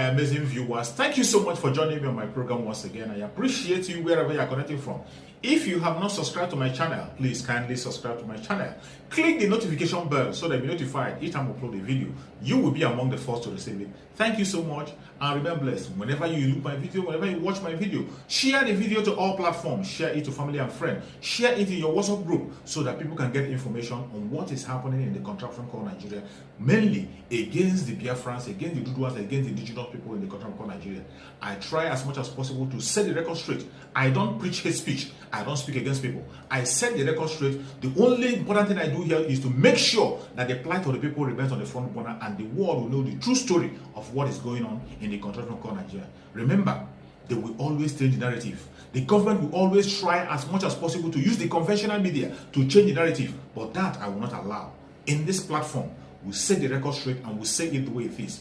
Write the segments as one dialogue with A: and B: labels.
A: amazing viewers. Thank you so much for joining me on my program once again. I appreciate you wherever you are connecting from. If you have not subscribed to my channel, please kindly subscribe to my channel. Click the notification bell so that you'll be notified each time I upload a video. You will be among the first to receive it. Thank you so much and remain blessed. Whenever you look my video, whenever you watch my video, share the video to all platforms. Share it to family and friends. Share it in your WhatsApp group so that people can get information on what is happening in the contraption called Nigeria, mainly against the Biafrans, against the Duduas, against the indigenous people in the contraption called Nigeria. I try as much as possible to set the record straight. I don't preach hate speech. I don't speak against people. I set the record straight. The only important thing I do here is to make sure that the plight of the people remains on the front burner and the world will know the true story of what is going on in the contraption called Nigeria. Remember, they will always change the narrative. The government will always try as much as possible to use the conventional media to change the narrative, but that I will not allow. In this platform, we'll set the record straight and we'll say it the way it is.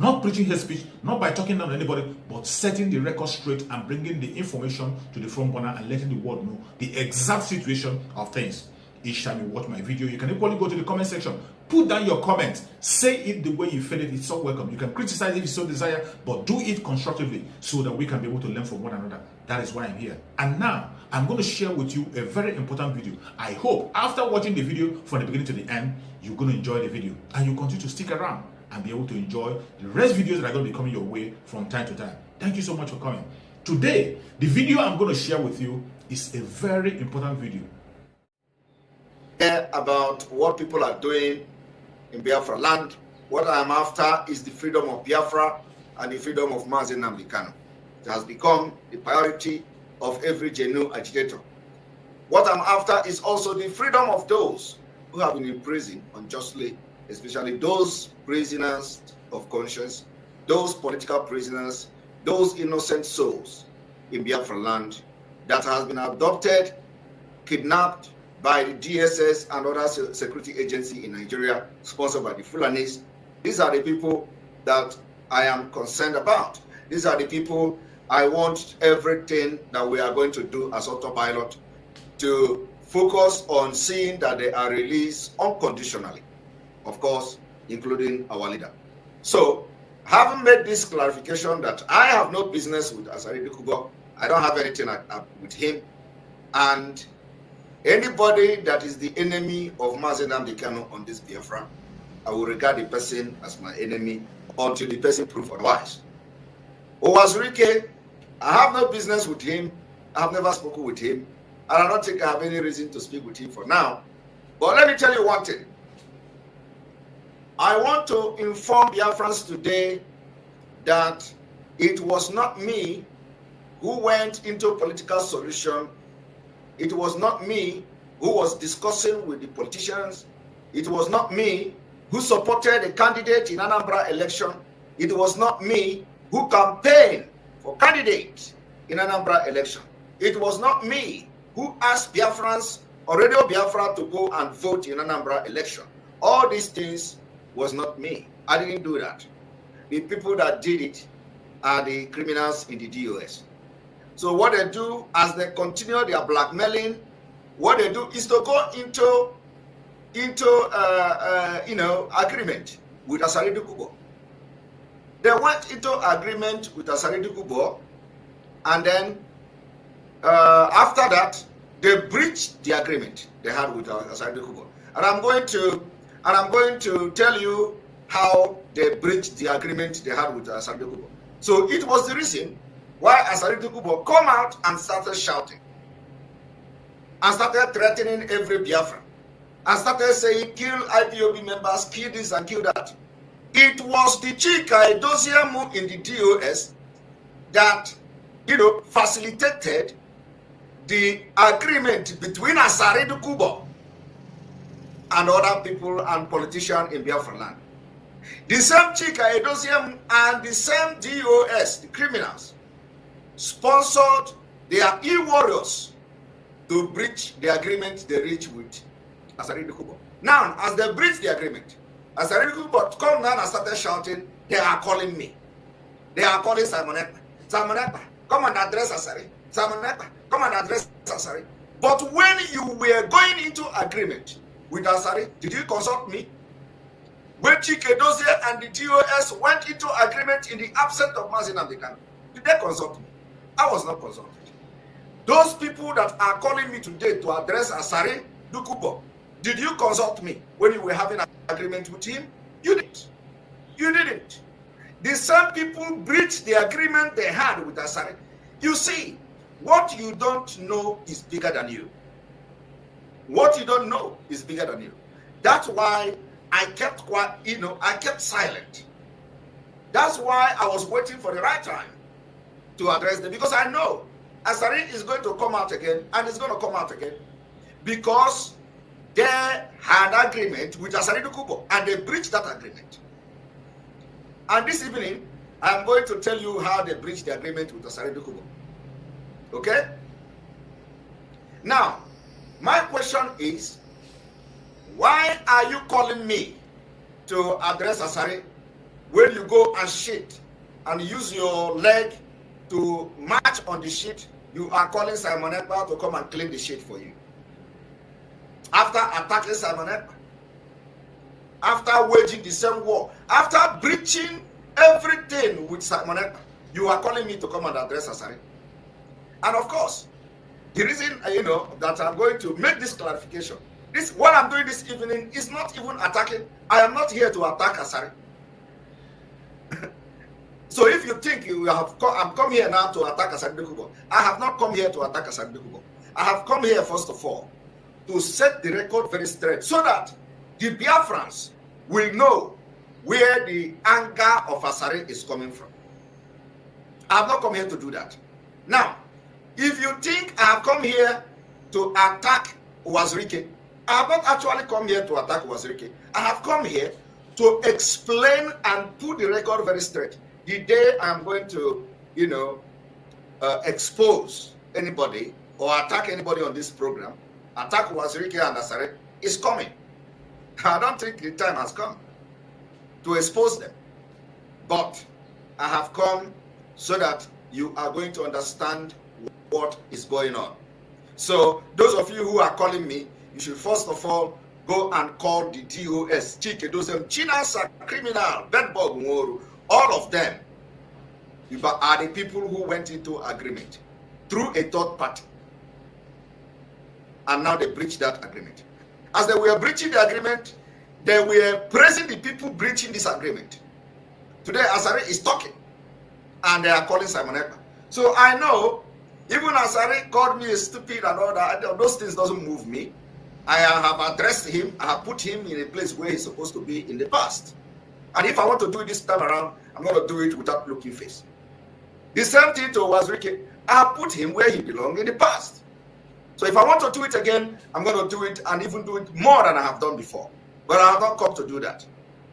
A: Not preaching hate speech, not by talking down to anybody, but setting the record straight and bringing the information to the front burner and letting the world know the exact situation of things. Each time you watch my video, you can equally go to the comment section, put down your comment, say it the way you feel it. It's so welcome. You can criticize if you so desire, but do it constructively so that we can be able to learn from one another. That is why I'm here. And now, I'm going to share with you a very important video. I hope after watching the video from the beginning to the end, you're going to enjoy the video and you continue to stick around and be able to enjoy the rest videos that are going to be coming your way from time to time. Thank you so much for coming. Today, the video I'm going to share with you is a very important video.
B: About what people are doing in Biafra land. What I am after is the freedom of Biafra and the freedom of Mazi Nnamdi Kanu. It has become the priority of every genuine agitator. What I'm after is also the freedom of those who have been in prison unjustly, especially those prisoners of conscience, those political prisoners, those innocent souls in Biafra land that has been abducted, kidnapped by the DSS and other security agency in Nigeria, sponsored by the Fulanis. These are the people that I am concerned about. These are the people I want everything that we are going to do as autopilot to focus on seeing that they are released unconditionally, of course, including our leader. So, having made this clarification that I have no business with Asari Dokubor, I don't have anything with him, and anybody that is the enemy of Mazi Nnamdi Kanu on this Biafra, I will regard the person as my enemy until the person proves otherwise. Uwazuruike, I have no business with him. I have never spoken with him. And I don't think I have any reason to speak with him for now. But let me tell you one thing. I want to inform Biafrans today that it was not me who went into political solution. It was not me who was discussing with the politicians. It was not me who supported a candidate in Anambra election. It was not me who campaigned for candidates in Anambra election. It was not me who asked Biafrans or Radio Biafra to go and vote in Anambra election. All these things was not me. I didn't do that. The people that did it are the criminals in the DOS. So what they do as they continue their blackmailing, what they do is to go into agreement with Asari Dokubor. They went into agreement with Asari Dokubor, and then after that they breached the agreement they had with Asari Dokubor. And I'm going to tell you how they breached the agreement they had with Asari Dokubor. So it was the reason why Asari Dokubor come out and started shouting and started threatening every Biafran and started saying, kill IPOB members, kill this and kill that. It was the Chika Edosiamu in the DOS that, facilitated the agreement between Asari Dokubor and other people and politicians in Biafra land. The same Chika Edosiamu and the same DOS, the criminals, sponsored their e-warriors to breach the agreement they reached with Asari Dokubor. Now, as they breached the agreement, Asari Dokubor come down and started shouting, they are calling me. They are calling Simon Ekpa. Simon Ekpa, come and address Asari. Simon Ekpa, come and address Asari. But when you were going into agreement with Asari, did you consult me? when Chikedozie and the DOS went into agreement in the absence of Mazi Nnamdi Kanu? Did they consult me? I was not consulted. Those people that are calling me today to address Asari, Dokubor, did you consult me when you were having an agreement with him? You didn't. You didn't. The same people breached the agreement they had with Asari. You see, what you don't know is bigger than you. What you don't know is bigger than you. That's why I kept quiet, I kept silent. That's why I was waiting for the right time to address them, because I know Asari is going to come out again, and it's going to come out again because they had agreement with Asari Dokubor and they breached that agreement. And this evening, I'm going to tell you how they breached the agreement with Asari Dokubor. Okay? Now, my question is, why are you calling me to address Asari when you go and shit and use your leg to march on the shit? You are calling Simon Ekpa to come and clean the shit for you. After attacking Simon Ekpa, after waging the same war, after breaching everything with Simon Ekpa, you are calling me to come and address Asari. And of course, the reason that I'm going to make this clarification, what I'm doing this evening is not even attacking. I am not here to attack Asari. So if you think I'm come here now to attack Asari Dokubor, I have not come here to attack Asari Dokubor. I have come here first of all to set the record very straight so that the Biafrans will know where the anger of Asari is coming from. I have not come here to do that. Now, if you think I have come here to attack Uwazuruike, I have not actually come here to attack Uwazuruike. I have come here to explain and put the record very straight. The day I'm going to, expose anybody or attack anybody on this program, attack Uwazuruike and Asari, is coming. I don't think the time has come to expose them. But I have come so that you are going to understand what is going on. So those of you who are calling me, you should first of all go and call the DOS, Chikedozie, Chinasa, criminal, bedbug, Mworu, all of them are the people who went into agreement through a third party. And now they breached that agreement. As they were breaching the agreement, they were praising the people breaching this agreement. Today, Asari is talking, and they are calling Simon Ekpa. So I know, even Asari called me stupid and all that, those things doesn't move me. I have addressed him, I have put him in a place where he's supposed to be in the past. And if I want to do it this time around, I'm going to do it without looking face. The same thing to Uwazuruike, I have put him where he belonged in the past. So if I want to do it again, I'm going to do it and even do it more than I have done before. But I have not come to do that.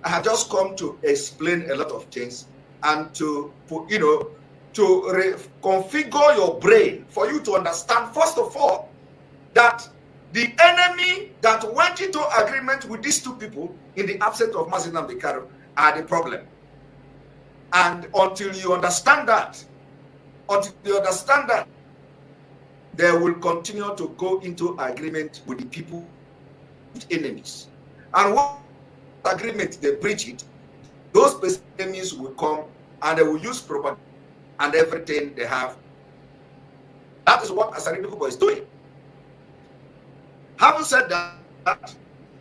B: I have just come to explain a lot of things and to reconfigure your brain for you to understand, first of all, that the enemy that went into agreement with these two people in the absence of Mazi Nnamdi Kanu are the problem. And until you understand that, they will continue to go into agreement with the people, with enemies. And what agreement they breach it, those enemies will come and they will use propaganda and everything they have. That is what Asari Dokubor is doing. Having said that,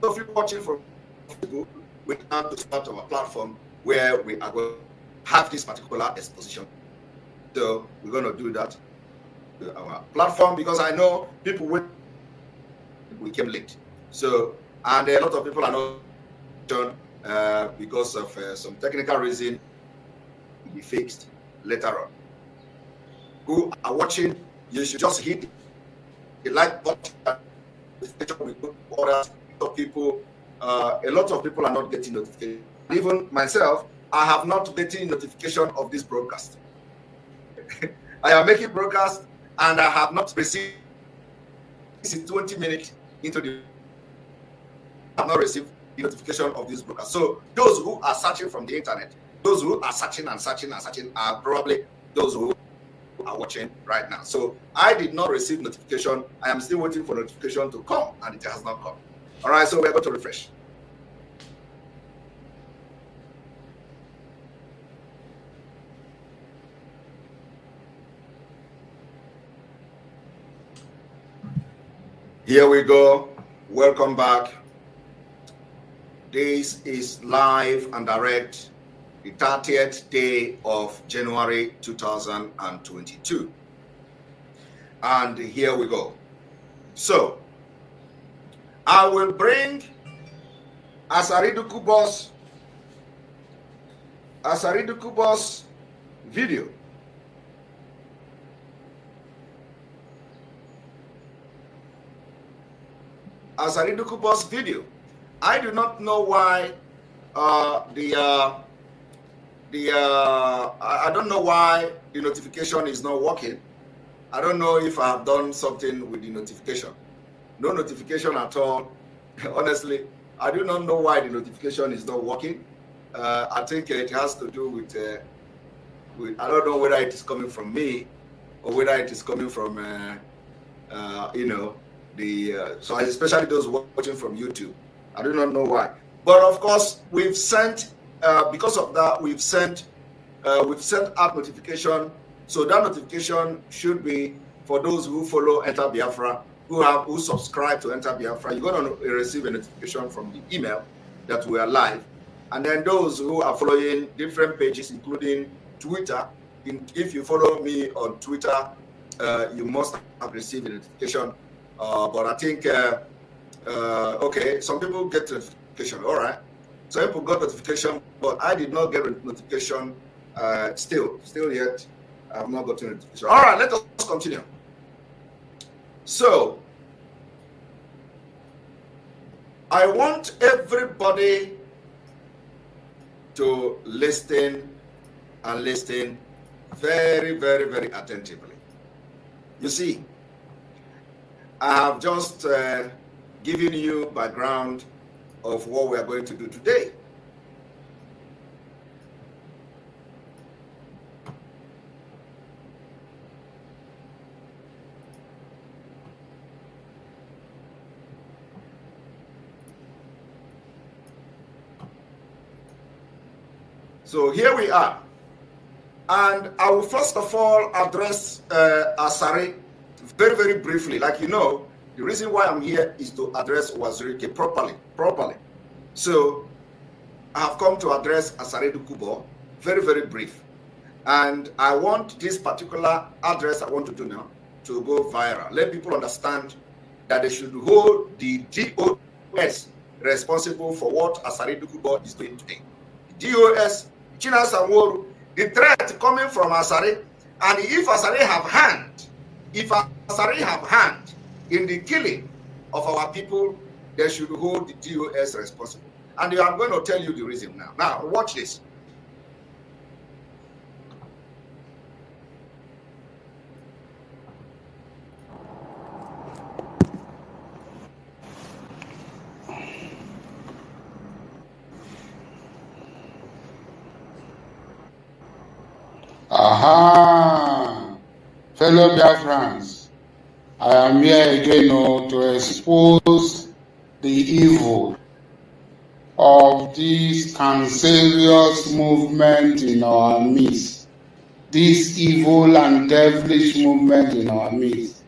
B: if you're watching from Facebook, we have to start our platform where we are going to have this particular exposition. So we're going to do that to our platform because I know people we came late. So, and a lot of people are not done because of some technical reason to be fixed later on. Who are watching, you should just hit the like button. Others, people, a lot of people are not getting notification. Even myself, I have not getting notification of this broadcast. I am making broadcast and I have not received. This is 20 minutes into the. I have not received the notification of this broadcast. So those who are searching from the internet, those who are searching are probably those who are watching right now. So I did not receive notification. I am still waiting for notification to come, and it has not come. All right, so we're going to refresh. Here we go. Welcome back. This is live and direct, the 30th day of January 2022. And here we go. So, I will bring Asari Dokubor's video. Asari Dokubor's video. I do not know why I don't know why the notification is not working. I don't know if I have done something with the notification. No notification at all. Honestly, I do not know why the notification is not working. I think it has to do with I don't know whether it is coming from me or whether it is coming from so especially those watching from YouTube. I do not know why. But of course, we've sent because of that, we've sent out notification. So that notification should be for those who follow Enter Biafra, who subscribe to Enter Biafra. You're going to receive a notification from the email that we are live. And then those who are following different pages, including Twitter, if you follow me on Twitter, you must have received a notification. But I think, okay, some people get notification. All right. Some people got notification, but I did not get a notification still yet. I have not gotten a notification. All right, let us continue. So, I want everybody to listen and listen very, very, very attentively. You see, I have just given you background of what we are going to do today. So here we are. And I will first of all address Asari very, very briefly. Like you know, the reason why I'm here is to address Uwazuruike properly. So I have come to address Asari Dokubor, very, very brief. And I want this particular address I want to do now to go viral. Let people understand that they should hold the DOS responsible for what Asari Dokubor is doing today. The DOS, China Sanworu, the threat coming from Asari, and if Asari have hand in the killing of our people, they should hold the DOS responsible. And I'm going to tell you the reason now. Now, watch this.
C: Aha! Fellow Biafrans, I am here again to expose the evil of this cancerous movement in our midst, this evil and devilish movement in our midst,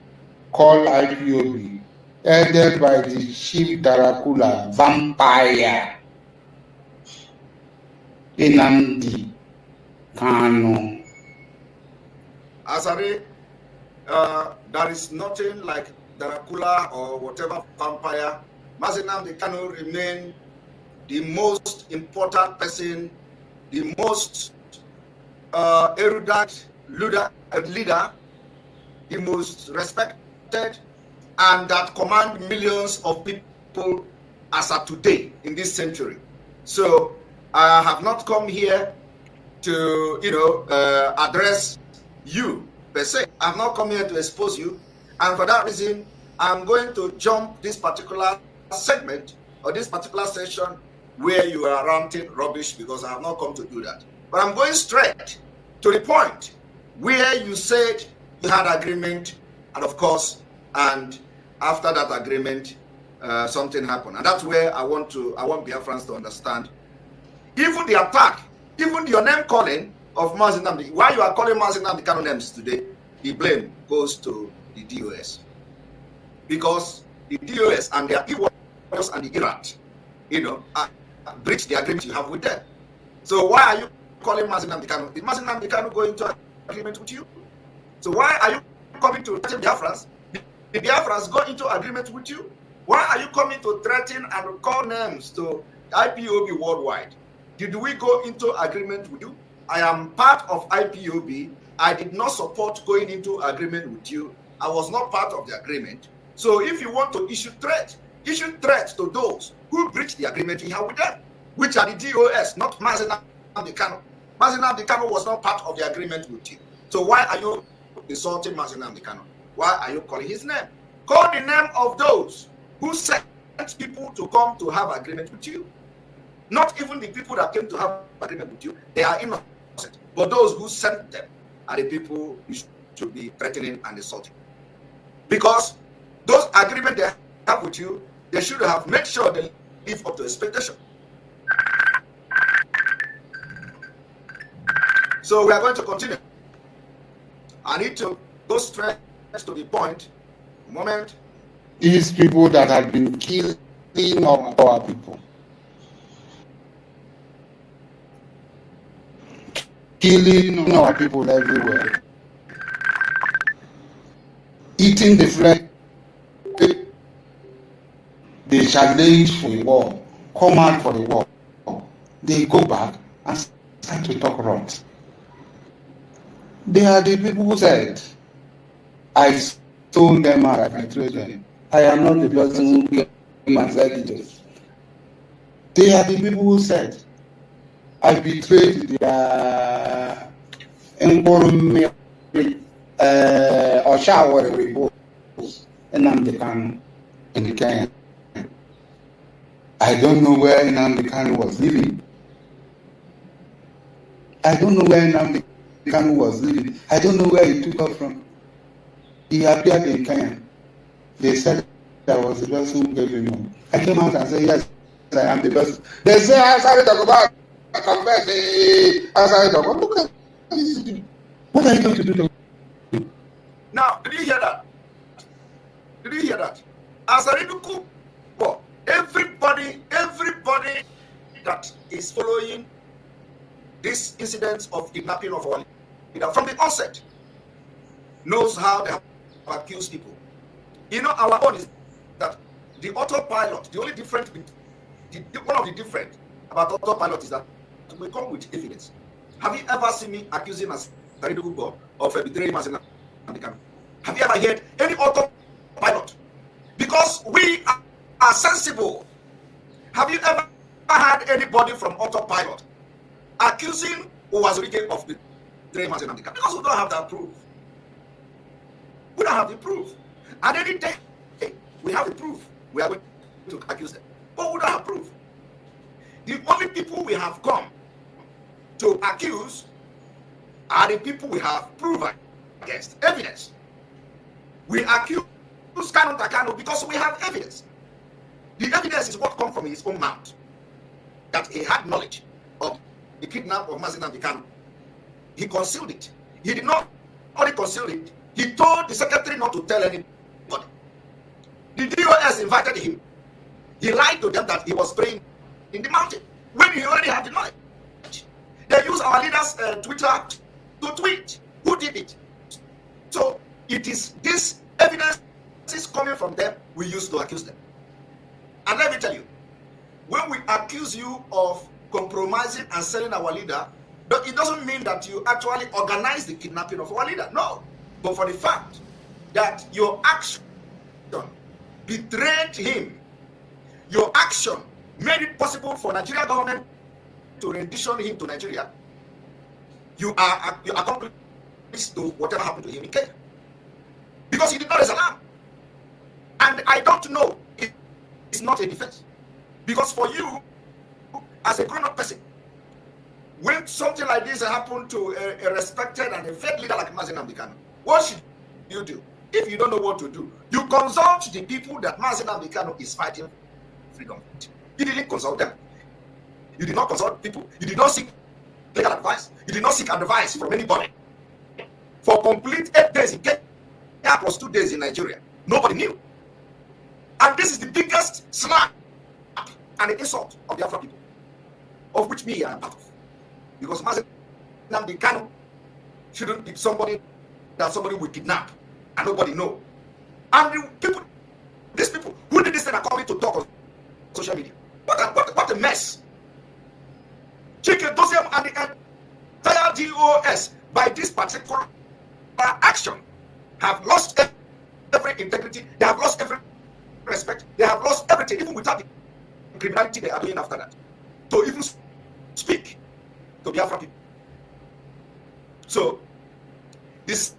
C: called IPOB, headed by the chief Dracula vampire, Nnamdi Kanu.
B: Asari, there is nothing like Dracula or whatever vampire. Mazi Nnamdi Kanu remain the most important person, the most erudite leader, the most respected, and that command millions of people as of today in this century. So I have not come here to address you per se. I have not come here to expose you, and for that reason, I'm going to jump this particular segment or this particular session where you are ranting rubbish, because I have not come to do that. But I'm going straight to the point where you said you had agreement, and of course, and after that agreement, something happened, and that's where I want Biafrans to understand. Even the attack, even your name calling of Mazi Nnamdi, why you are calling Mazi Nnamdi Kanu names today, the blame goes to the DOS. Because the DOS and their e-warriors and the Iran, breach the agreement you have with them. So why are you calling Mazi Nnamdi Kanu? Did Mazi Nnamdi Kanu go into agreement with you? So why are you coming to threaten Biafrans? Did Biafrans go into agreement with you? Why are you coming to threaten and call names to IPOB worldwide? Did we go into agreement with you? I am part of IPOB. I did not support going into agreement with you. I was not part of the agreement. So if you want to issue threats to those who breached the agreement you have with them, which are the DOS, not Mazi Nnamdi Kanu. Mazi Nnamdi Kanu was not part of the agreement with you. So why are you insulting Mazi Nnamdi Kanu? Why are you calling his name? Call the name of those who sent people to come to have agreement with you. Not even the people that came to have agreement with you, they are innocent. But those who sent them are the people you should be threatening and insulting. Because those agreements they have with you, they should have made sure they live up to expectation. So we are going to continue. I need to go straight to the point. Moment.
C: These people that have been killing our people, killing our people everywhere, eating the flesh, they challenge for a war, come out for a war, they go back and start to talk rot. They are the people who said, I stole them out, I betrayed them. I am not the person who came and said it. They are the people who said, I betrayed their environment, or shower reports, Nnamdi Kanu in Kenya. I don't know where Nnamdi Kanu was living. I don't know where Nnamdi Kanu was living. I don't know where he took off from. He appeared in Kenya. They said I was the person who gave him money. I came out and said, yes, I am the person. They say, Asari Dokubor, confess, Asari Dokubor. Look at this. What are you going to do?
B: Now, did you hear that? Did you hear that? Asari Dokubor, everybody that is following this incident of kidnapping of our leader from the onset knows how they have accused people. Our own is that the autopilot, the only difference, one of the different about autopilot is that we come with evidence. Have you ever seen me accusing Asari Dokubor of betraying Mazi Nnamdi Kanu? Have you ever heard any autopilot? Because we are sensible. Have you ever had anybody from autopilot accusing Uwazuruike of betraying Mazi Nnamdi Kanu? Because we don't have that proof. We don't have the proof. And any day we have the proof, we are going to accuse them. But we don't have proof. The only people we have come to accuse are the people we have proven against. Evidence. We accuse Kanu because we have evidence. The evidence is what comes from his own mouth. That he had knowledge of the kidnap of Mazi Nnamdi Kanu. He concealed it. He did not only conceal it, he told the secretary not to tell anybody. The DOS invited him. He lied to them that he was praying in the mountain when he already had the knowledge. They used our leaders' Twitter to tweet. Who did it? So it is this evidence is coming from them we used to accuse them. And let me tell you, when we accuse you of compromising and selling our leader, it doesn't mean that you actually organize the kidnapping of our leader. No. But for the fact that your action betrayed him, your action made it possible for Nigeria government to rendition him to Nigeria, you accomplished to whatever happened to him in Kenya. Because he did not raise alarm. And I don't know if it's not a defense. Because for you, as a grown-up person, when something like this happened to a respected and a fair leader like Mazi Nnamdi Kanu, what should you do? If you don't know what to do, you consult the people that Mazi Nnamdi Kanu is fighting freedom. You didn't consult them. You did not consult people. You did not seek legal advice. You did not seek advice from anybody. For complete 8 days in Kenya plus 2 days in Nigeria, nobody knew. And this is the biggest slap and an insult of the Biafra people, of which me I am part of. Because Mazi Nnamdi Kanu shouldn't be somebody that somebody will kidnap and nobody know. And the people, these people who did this thing are coming to talk on social media. What a mess. Chicken Dosium and the entire DOS by this particular action have lost every integrity, they have lost every respect, they have lost everything, even without the criminality they are doing after that, to even speak to the Biafra people. So, these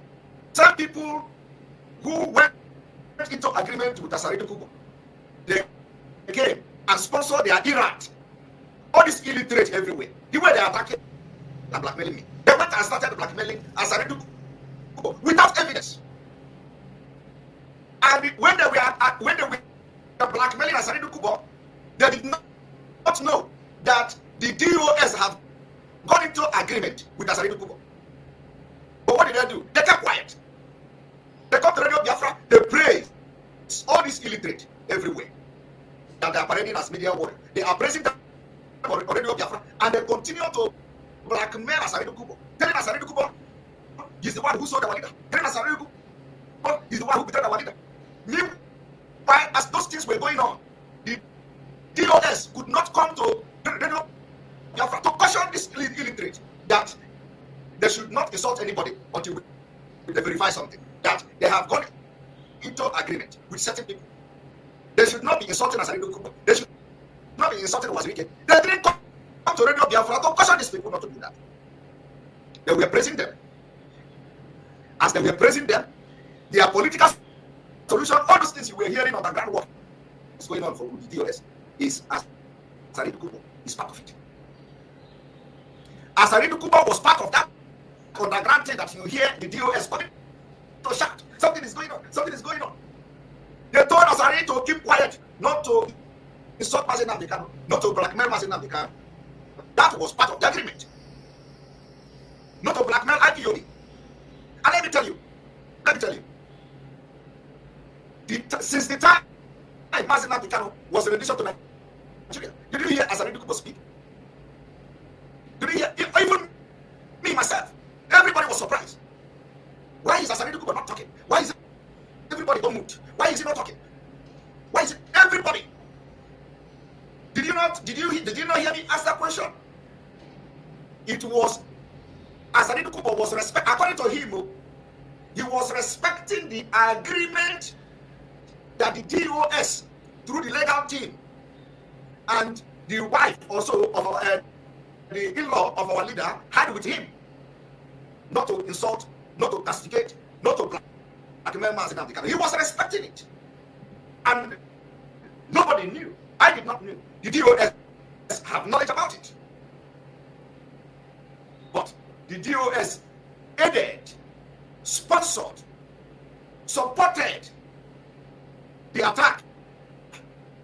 B: same people who went into agreement with Asari Dokubor, they came and sponsored their Iraq. All these illiterate everywhere. The way they are attacking and blackmailing me. They went and started blackmailing Asari Dokubor without evidence. And when they were blackmailing Asari Dokubor, they did not know that the DOS have gone into agreement with Asari Dokubor. But what did they do? They kept quiet. They come to Radio Biafra, they praise all these illiterate everywhere that they are parading as media warriors. They are praising them on Radio Biafra, and they continue to blackmail Asari Dokubor, telling Asari Dokubor he's the one who sold our leader, telling Asari Dokubor he's the one who betrayed our leader. Meanwhile, as those things were going on, the DOS could not come to Radio Biafra to caution this illiterate that they should not insult anybody until they verify something, that they have gone into agreement with certain people. They should not be insulting Asari Dokubor. They should not be insulting Uwazuruike. They didn't come to Radio Biafra to caution these people not to do that. They were praising them. As they were praising them, their political solution, all those things you were hearing on the ground, what is going on for the DOS is Asari Dokubor is part of it. Asari Dokubor was part of that underground thing that you hear the DOS coming to shout. Something is going on. Something is going on. They told Asari to keep quiet, not to insult Mazi Nnamdi Kanu, not to blackmail Mazi Nnamdi Kanu. That was part of the agreement. Not to blackmail IPOB. And let me tell you, since the time Mazi Nnamdi Kanu was in addition to Nigeria, did you hear Asari Dokubor speak? Did you hear? Even me, myself, everybody was surprised. Why is Asari Dokubor not talking? Why is everybody don't move? Why is he not talking? Why is it everybody? Did you not hear me ask that question? It was Asari Dokubor was according to him, he was respecting the agreement that the DOS through the legal team and the wife also of our, the in-law of our leader had with him, not to insult, not to castigate, not to blackmail Mazi Nnamdi Kanu. He was respecting it, and nobody knew. I did not know. The DOS have knowledge about it, but the DOS aided, sponsored, supported the attack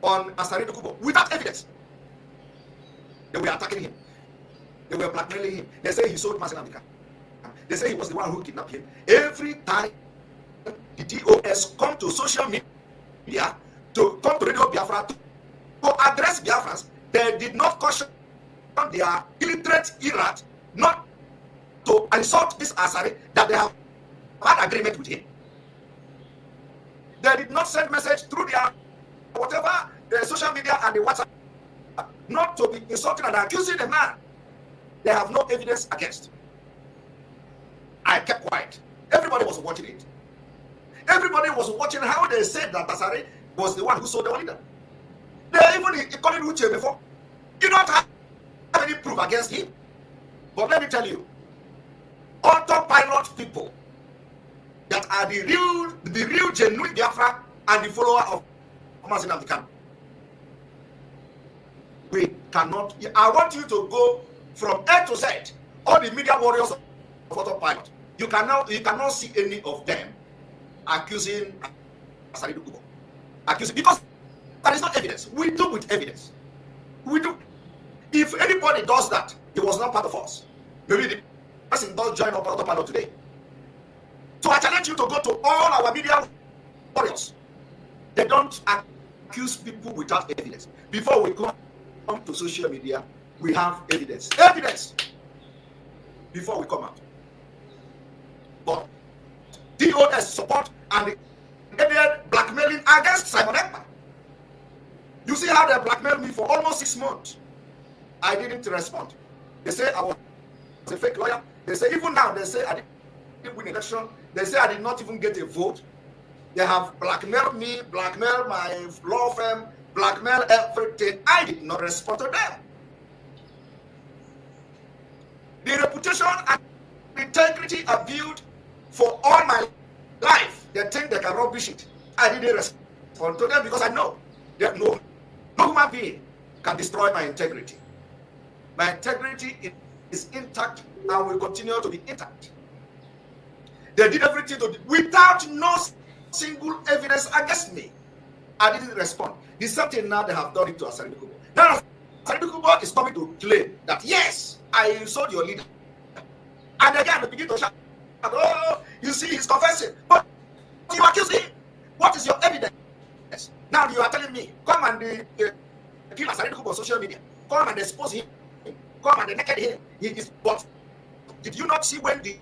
B: on Asari Dokubor without evidence. They were attacking him. They were blackmailing him. They say he sold Mazi Nnamdi Kanu. They say he was the one who kidnapped him. Every time the DOS come to social media, to come to Radio Biafra, to address Biafrans, they did not caution their illiterate Iraq not to insult this Asari that they have had agreement with him. They did not send message through their whatever the social media and the WhatsApp not to be insulting and accusing a man they have no evidence against. I kept quiet. Everybody was watching it. Everybody was watching how they said that Asari was the one who sold the leader. They even called it Uche before. You don't have any proof against him. But let me tell you, autopilot people that are the real genuine Biafra and the follower of Mazi Nnamdi Kanu. We cannot. I want you to go from A to Z, all the media warriors of autopilot. You cannot see any of them accusing Asari Dokubor. Accusing, because there is no evidence. We do with evidence. We do. If anybody does that, he was not part of us. Maybe the person does join autopilot today. So I challenge you to go to all our media warriors. They don't accuse people without evidence. Before we come to social media, we have evidence. Evidence! Before we come out. But DOS support and the blackmailing against Simon Ekpa. You see how they blackmailed me for almost 6 months. I didn't respond. They say I was a fake lawyer. They say even now, they say I didn't win election. They say I did not even get a vote. They have blackmailed me, blackmailed my law firm, blackmailed everything. I did not respond to them. The reputation and integrity I built for all my life, they think they can rubbish it. I didn't respond to them because I know that no human being can destroy my integrity. My integrity is intact and will continue to be intact. They did everything without no single evidence against me. I didn't respond. The same thing now they have done it to Asari Dokubor. Now Asari Dokubor is coming to claim that yes, I sold your leader. And again they begin to shout, oh, you see he's confessing. But you accuse him. What is your evidence? Now you are telling me, come and kill Asari Dokubor on social media. Come and expose him. Come and naked him. He is but did you not see when the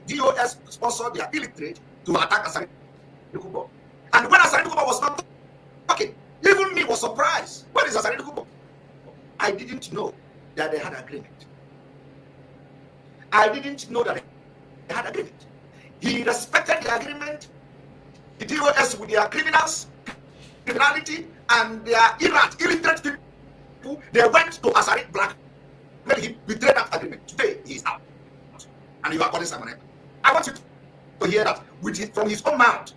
B: DOS sponsored their illiterate to attack Asari Dokubor? And when Asari Dokubor was not talking, even me was surprised. Where is Asari Dokubor? I didn't know that they had agreement. I didn't know that they had agreement. He respected the agreement. The DOS with their criminality, and their illiterate people, they went to Asari Black. When he betrayed that agreement. Today he is out. And you are calling Simon Ekpa. I want you to hear that from his own mouth.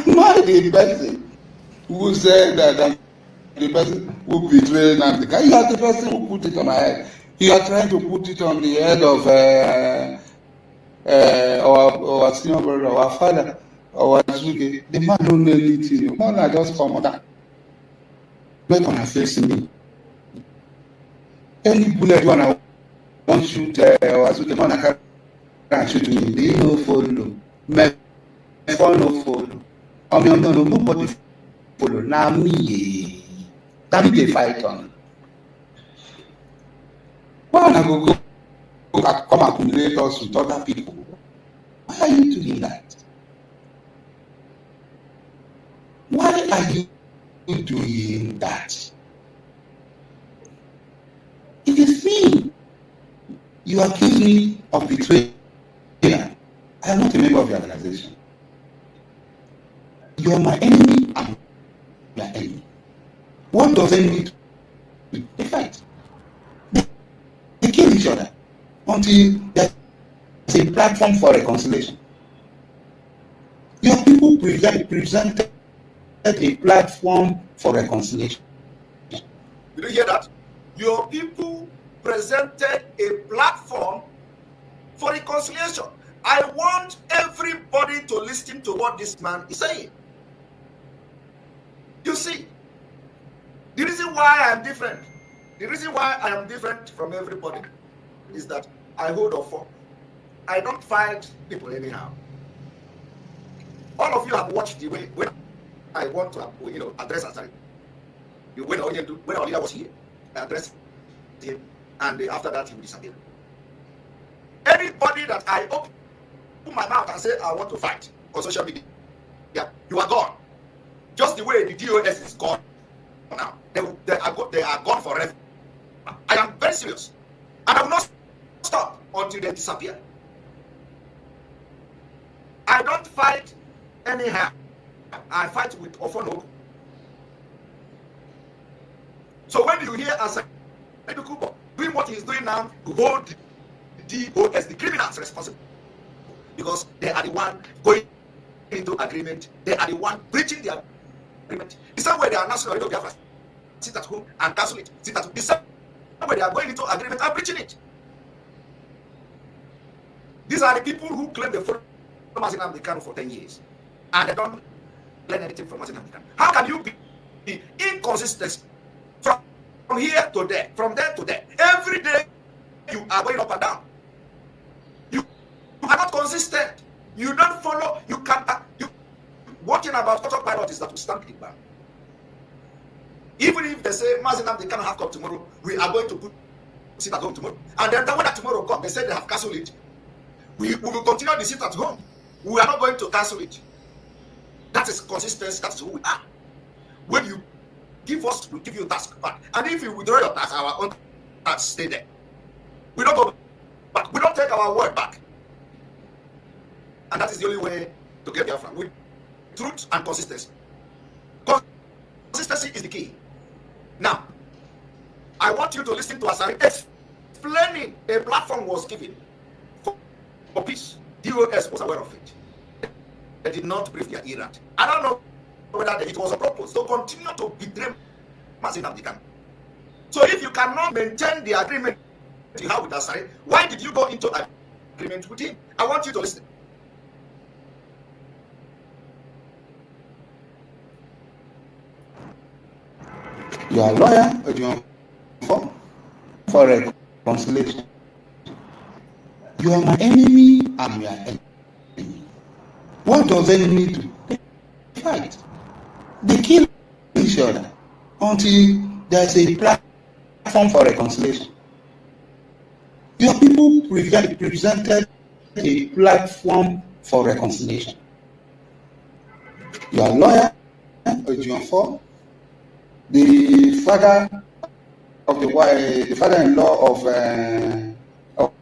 C: Not the person who said that the person who betrayed Nnamdi Kanu. You are the person who put it on my head. You are trying to put it on the head of our senior brother, our father, Uwazuruike. The man don't know anything. The man just come down. Make on face me. Any bullet you want to shoot Uwazuruike, man can shoot me. They no follow. Me no follow. Nobody follow. Now me. That me they fight on. Why not go come accumulate us with other people? Why are you doing that? Why are you doing that? It is me. You accuse me of betrayal. I am not a member of your organization. You are my enemy and my enemy. What does enemy do? They fight. They kill each other until there's a platform for reconciliation. Your people presented a platform for reconciliation.
B: Did you hear that? Your people presented a platform for reconciliation. I want everybody to listen to what this man is saying. You see, the reason why I am different, from everybody is that I hold a fork. I don't fight people anyhow. All of you have watched the way when I want to, address Asari. When Olida was here, I addressed him, and after that he will disappear. Anybody that I open my mouth and say I want to fight on social media, you are gone. Just the way the DOS is gone now. They are gone forever. I am very serious. And I will not stop until they disappear. I don't fight anyhow. I fight with Ofono. So when you hear Asari Dokubor doing what he's doing now, to hold the DOS, the criminals, responsible. Because they are the one going into agreement. They are the one breaching the agreement. The same way they are announcing already, Biafra, sit at home and cancel it. Sit at home. The same way they are going into agreement and breaching it. These are the people who claim they followed Mazi Nnamdi Kanu for 10 years. And they don't learn anything from Mazi Nnamdi Kanu. How can you be inconsistent from here to there, from there to there? Every day you are going up and down. You don't follow. You can't. One thing about autopilot is that we stand it back. Even if they say Mazi Nnamdi Kanu have come tomorrow, we are going to put sit at home tomorrow. And then when that tomorrow comes, they say they have cancelled it. We will continue the sit at home. We are not going to cancel it. That is consistency. That is who we are. When you give us, we give you task back. And if you withdraw your task, our own task stay there. We don't go back. We don't take our word back. And that is the only way to get Biafra. With truth and consistency. Consistency is the key. Now, I want you to listen to Asari explaining a platform was given for peace. DOS was aware of it. They did not brief their Iran. I don't know whether it was a purpose to continue to betray Mazi Nnamdi Kanu. So if you cannot maintain the agreement you have with Asari, why did you go into agreement with him? I want you to listen.
C: You are a lawyer, for reconciliation. You are my enemy, I'm your enemy. What does enemy do? They fight. They kill each other until there is a platform for reconciliation. Your people presented a platform for reconciliation. You are a lawyer, for the father of the father-in-law of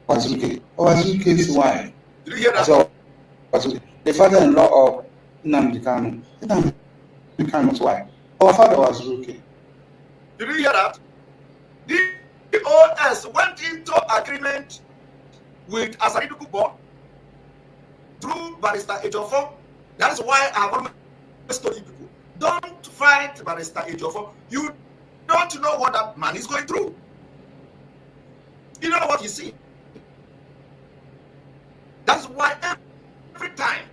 C: Uwazuruike's wife.
B: Did you hear that?
C: So, the father-in-law of Nnamdi Kanu, Nnamdi Kanu's wife. Our father was Uwazuruike.
B: Did you hear that? The OS went into agreement with Asari Dokubor through Barrister Ejiofor. That is why I have always told you people, don't fight Barrister Ejiofor. You don't know what that man is going through. You don't know what you see. That's why every time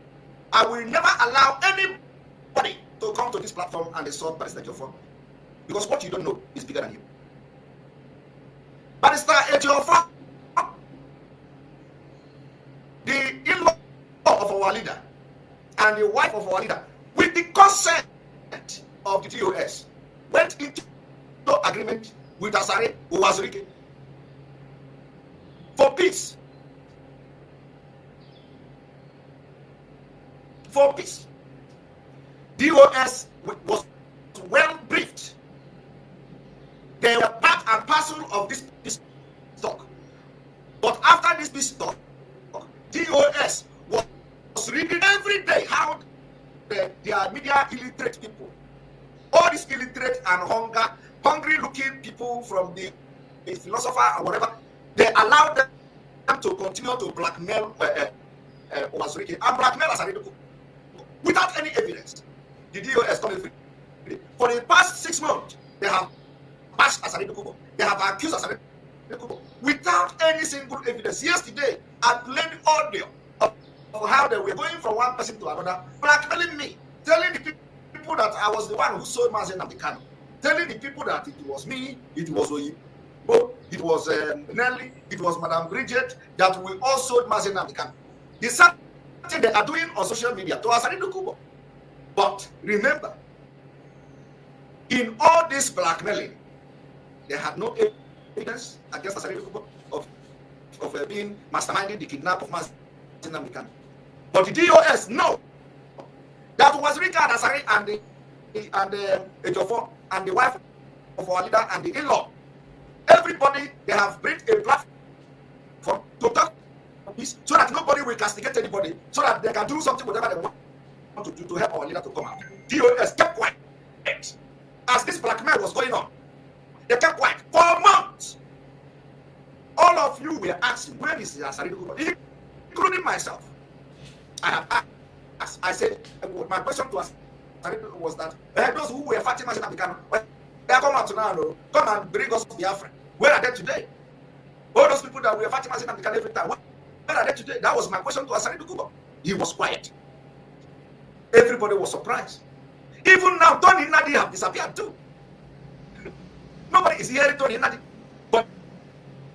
B: I will never allow anybody to come to this platform and insult Barrister Ejiofor, because what you don't know is bigger than you. Barrister Ejiofor, the in-law of our leader and the wife of our leader, with the consent of the TOS, went into agreement with Asari Uwazuruike for peace. For peace. DOS was well briefed. They were part and parcel of this peace talk. But after this peace talk, DOS was reading every day how their media illiterate people, all these illiterate and hungry looking people from the philosopher or whatever, they allowed them to continue to blackmail Uwazuruike and blackmail Asari Dokubor without any evidence. The DOS come every day. For the past 6 months, they have bashed Asari Dokubor. They have accused Asari Dokubor without any single evidence. Yesterday, I played audio of how they were going from one person to another, blackmailing me, telling the people that I was the one who sold Mazi Nnamdi Kanu, telling the people that it was me, it was Oyibo, it was Nelly, it was Madam Bridget, that we all sold Mazi Nnamdi Kanu. The same thing they are doing on social media to Asari Dokubor. But remember, in all this blackmailing, they had no evidence against Asari Dokubor of being masterminding the kidnap of Mazi Nnamdi Kanu. But the DOS know that Uwazuruike and Asari and Ejiofor and the wife of our leader and the in-law, everybody, they have built a platform to talk peace so that nobody will castigate anybody, so that they can do something whatever they want to do to help our leader to come out. DOS kept quiet as this blackmail was going on. They kept quiet for months. All of you were asking, where is Asari Dokubor? Including myself. I have asked. I said, my question to Asari was that those who were fighting Mazi Nnamdi Kanu, they come out now, come and bring us Biafra. Where are they today? All those people that were fighting Mazi Nnamdi Kanu every time, where are they today? That was my question to Asari Dokubor. He was quiet. Everybody was surprised. Even now, Tony Nadi have disappeared too. Nobody is hearing Tony Nadi. But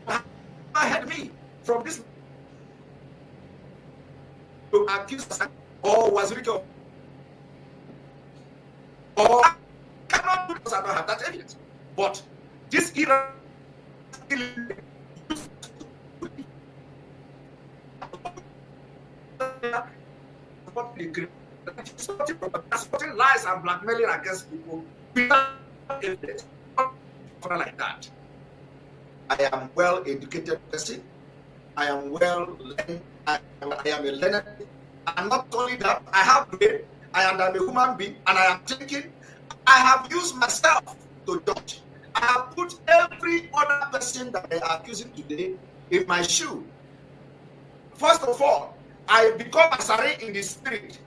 B: I heard me from this accuse Asari or Uwazuruike, or I cannot do because I don't have that evidence. But this era supporting lies and blackmailing against people without evidence like that. I am well-educated person. I am well-learned. I am a learner. And not only that, I have brain. I am a human being, and I am thinking. I have used myself to judge. I have put every other person that they are accusing today in my shoe. First of all, I become Asari in the spirit,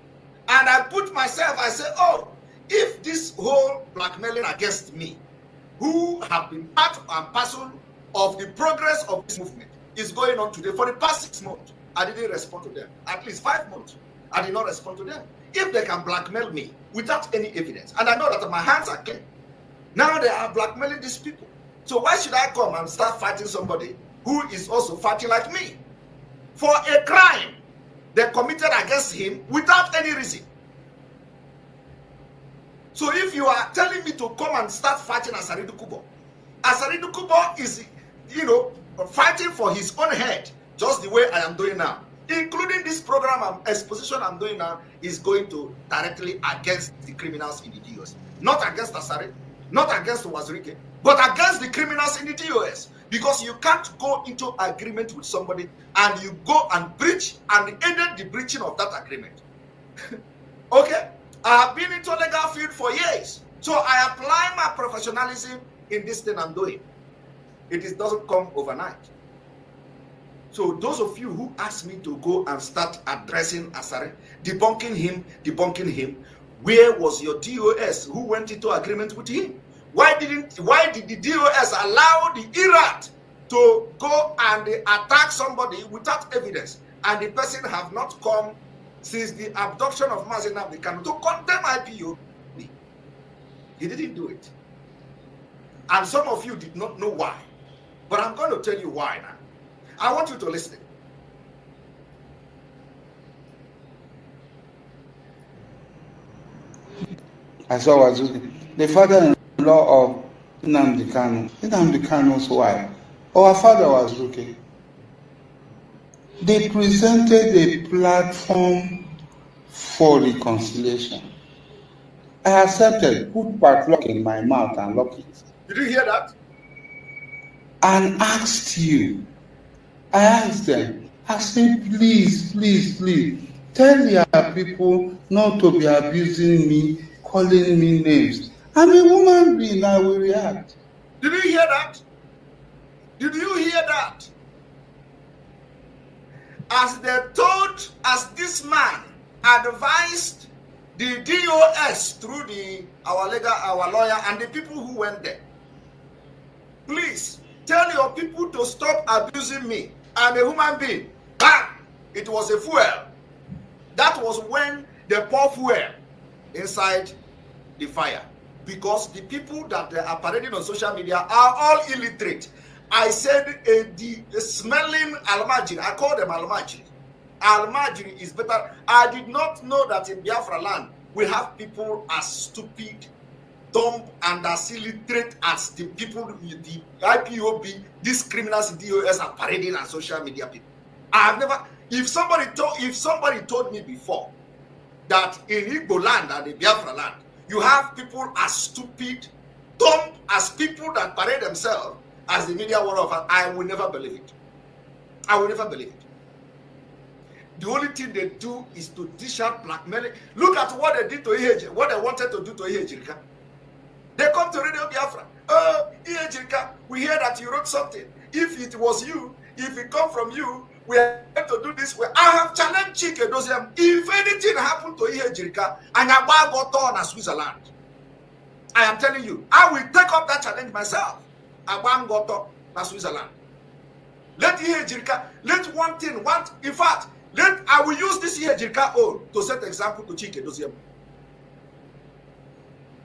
B: and I put myself. I say, oh, if this whole blackmailing against me, who have been part and parcel of the progress of this movement, is going on today for the past 6 months, I didn't respond to them. At least 5 months, I did not respond to them. If they can blackmail me without any evidence, and I know that my hands are clean, now they are blackmailing these people. So why should I come and start fighting somebody who is also fighting like me for a crime they committed against him without any reason? So if you are telling me to come and start fighting Asari Dokubor is, fighting for his own head, just the way I am doing now, including this program exposition I'm doing now, is going to directly against the criminals in the DOS. Not against Asari, not against Uwazuruike, but against the criminals in the DOS. Because you can't go into agreement with somebody and you go and breach and aided the breaching of that agreement. Okay? I have been into legal field for years. So I apply my professionalism in this thing I'm doing. It doesn't come overnight. So those of you who ask me to go and start addressing Asari, debunking him, where was your DOS who went into agreement with him? Why did the DOS allow the Iraq to go and attack somebody without evidence, and the person have not come since the abduction of Mazi Nnamdi Kanu to condemn IPOB? He didn't do it. And some of you did not know why. But I'm going to tell you why now. I want you to listen.
C: I saw Uwazuruike, the father-in-law of Nnamdi Kanu. Nnamdi Kanu's wife. Our father was Uwazuruike. They presented a platform for reconciliation. I accepted, put padlock in my mouth and lock it.
B: Did you hear that?
C: And asked you. I asked them, I said, please, tell your people not to be abusing me, calling me names. I'm a woman being, I will react.
B: Did you hear that? Did you hear that? As this man advised the DOS through our lawyer and the people who went there, please tell your people to stop abusing me. I'm a human being. Bam! It was a fuel. That was when they pour fuel inside the fire. Because the people that are parading on social media are all illiterate. I said the smelling almajiri. I call them almajiri. Almajiri is better. I did not know that in Biafra land we have people as stupid, dumb, and as illiterate as the people, the IPOB, these criminals in DOS are parading on social media people. I have never. If somebody told me before that in Igbo land and in Biafra land you have people as stupid, dumb as people that parade themselves as the media world of, I will never believe it. I will never believe it. The only thing they do is to dish out blackmailing. Look at what they did to Ihejirika, what they wanted to do to Ihejirika. They come to Radio Biafra. Oh, Ihejirika, we hear that you wrote something. If it was you, if it come from you, we are going to do this way. I have challenged Chike Doziem. If anything happened to Ihejirika, and Yaba got on Switzerland, I am telling you, I will take up that challenge myself. Abam got on Switzerland. Let Ihejirika, let one thing, in fact, I will use this Ihejirika to set example to Chike Doziem.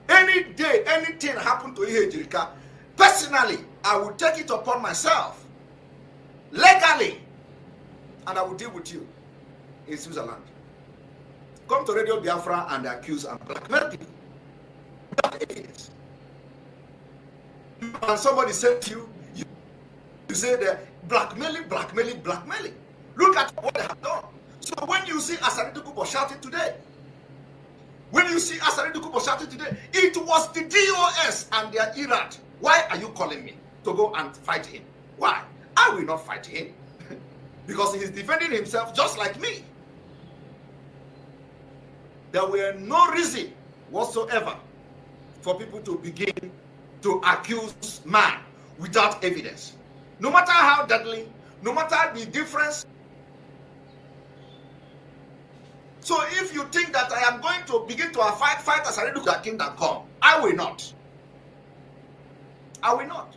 B: Any day, anything happen to Ihejirika, personally, I will take it upon myself, legally, and I will deal with you in Switzerland. come to Radio Biafra and accuse and blackmail people. Without evidence. And somebody said to you, you say they're blackmailing. Look at what they have done. So when you see Asari Dokubor shouting today, it was the DOS and their Iraq. Why are you calling me to go and fight him? Why? I will not fight him. Because he is defending himself just like me. There were no reason whatsoever for people to begin to accuse man without evidence. No matter how deadly, no matter the difference. So if you think that I am going to begin to fight Asari Dokubor kingdom come, I will not. I will not.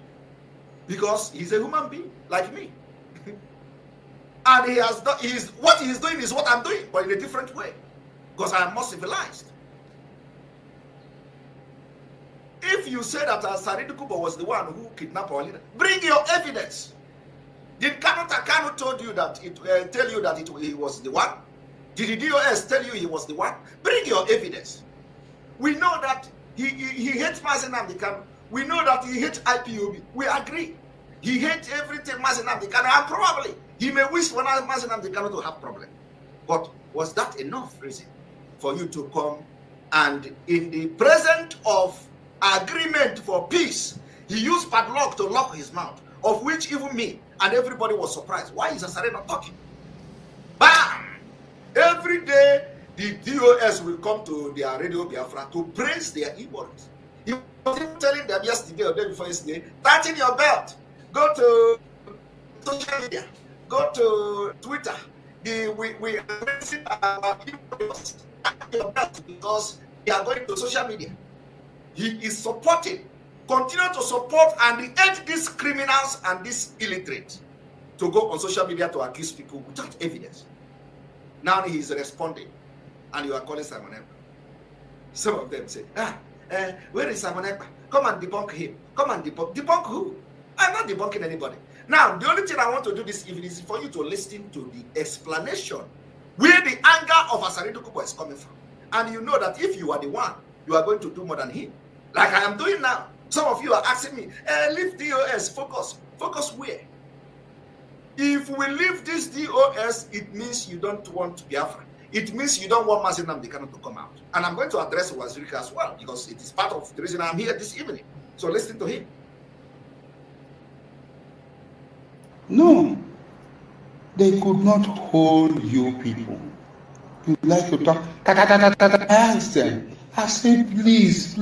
B: Because he's a human being like me. And he has done, what he is doing is what I'm doing, but in a different way. Because I am more civilized. If you say that Asari Dokubor was the one who kidnapped our leader, bring your evidence. Did Kanu told you that tell you that he was the one? Did the DOS tell you he was the one? Bring your evidence. We know that he hates Mazi Nnamdi Kanu. We know that he hates IPOB. We agree. He hates everything Mazi Nnamdi Kanu, and probably he may wish for Mazi Nnamdi Kanu to have problem. But was that enough reason for you to come and in the presence of agreement for peace, he used padlock to lock his mouth, of which even me and everybody was surprised. Why is Asari not talking? Bam! Every day, the DOS will come to their Radio Biafra to praise their e-warrants. He was even telling them yesterday or day before yesterday, tighten your belt, go to social media, go to Twitter. We are praising our e-warrants, tighten your belt, because they are going to social media. He is supporting, continue to support and urge these criminals and these illiterates to go on social media to accuse people without evidence. Now he is responding, and you are calling Simon Ekpa. Some of them say, where is Simon Ekpa? Come and debunk him. Come and debunk. Debunk who? I'm not debunking anybody. Now, the only thing I want to do this evening is for you to listen to the explanation where the anger of Asari Dokubor is coming from. And you know that if you are the one, you are going to do more than him. Like I am doing now. Some of you are asking me, leave DOS, focus. Focus where? If we leave this DOS, it means you don't want Biafra. It means you don't want Mazi Nnamdi Kanu to come out. And I'm going to address Uwazuruike as well, because it is part of the reason I'm here this evening. So listen to him.
C: No, they could not hold you people. You like to talk. I asked them. I said, please,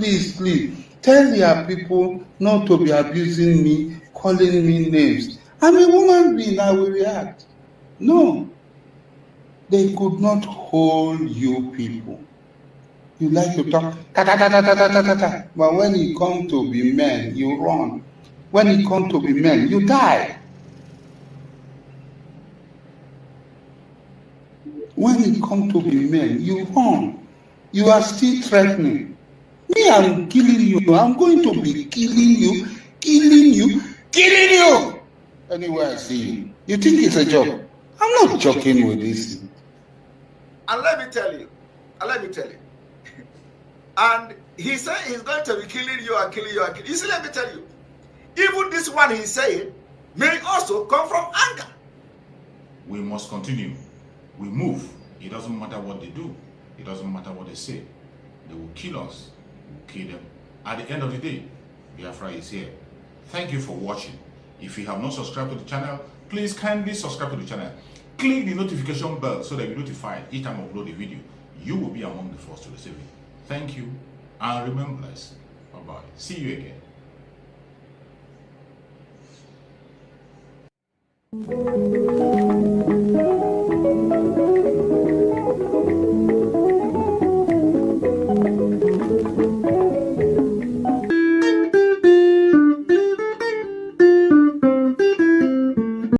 C: tell your people not to be abusing me, calling me names. I'm a woman being, I will react. No, they could not hold you people. You like to talk, but when it comes to be men, you run. When it comes to be men, you die. When it comes to be men, you run. You are still threatening. Me, I'm killing you. I'm going to be killing you. Anywhere I see you. You think it's a joke? I'm not joking with this.
B: And let me tell you. And he said he's going to be killing you and killing you and killing you. You see, let me tell you. Even this one he's saying may also come from anger.
A: We must continue. We move. It doesn't matter what they do. It doesn't matter what they say. They will kill us. We will kill them. At the end of the day, Biafra is here. Thank you for watching. If you have not subscribed to the channel, please kindly subscribe to the channel. Click the notification bell so that you're notified each time I upload a video. You will be among the first to receive it. Thank you and remain blessed. Bye-bye. See you again.